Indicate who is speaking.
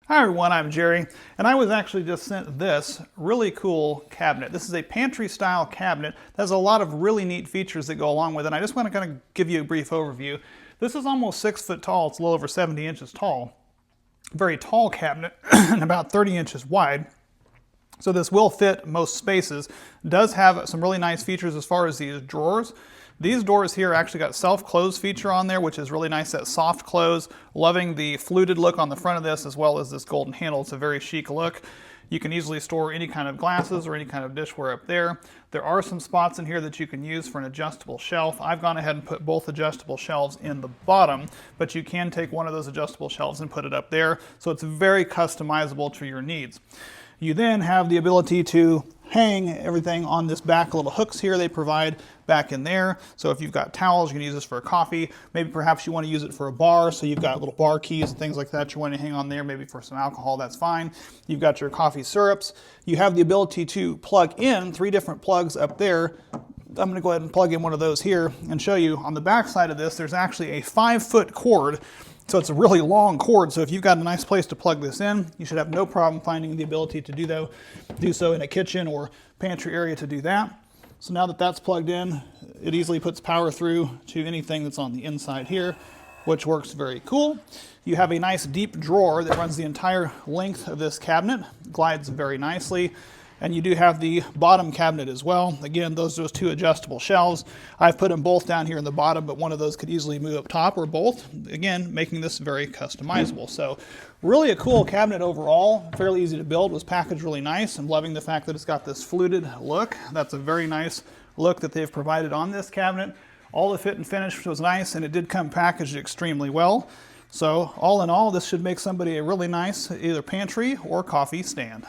Speaker 1: Hi everyone, I'm Jerry, and I was actually just sent this really cool cabinet. This is a pantry style cabinet that has a lot of really neat features that go along with it. I just want to kind of give you a brief overview. This is almost 6 foot tall. It's a little over 70 inches tall. Very tall cabinet and about 30 inches wide. So this will fit most spaces. It does have some really nice features as far as these drawers. These doors here actually got self-close feature on there, which is really nice, that soft close. Loving the fluted look on the front of this as well as this golden handle. It's a very chic look. You can easily store any kind of glasses or any kind of dishware up there. There are some spots in here that you can use for an adjustable shelf. I've gone ahead and put both adjustable shelves in the bottom, but you can take one of those adjustable shelves and put it up there. So it's very customizable to your needs. You then have the ability to hang everything on this back little hooks here they provide back in there. So if you've got towels, you can use this for a coffee. Maybe perhaps you want to use it for a bar, so you've got little bar keys and things like that you want to hang on there, maybe for some alcohol, that's fine. You've got your coffee syrups. You have the ability to plug in 3 different plugs up there. I'm going to go ahead and plug in one of those here and show you on the back side of this, there's actually a 5-foot cord. So it's a really long cord, so if you've got a nice place to plug this in, you should have no problem finding the ability to do so in a kitchen or pantry area to do that. So now that that's plugged in, it easily puts power through to anything that's on the inside here, which works very cool. You have a nice deep drawer that runs the entire length of this cabinet, glides very nicely. And you do have the bottom cabinet as well. Again, those 2 adjustable shelves. I've put them both down here in the bottom, but one of those could easily move up top or both. Again, making this very customizable. So really a cool cabinet overall. Fairly easy to build. Was packaged really nice. I'm loving the fact that it's got this fluted look. That's a very nice look that they've provided on this cabinet. All the fit and finish was nice, and it did come packaged extremely well. So all in all, this should make somebody a really nice either pantry or coffee stand.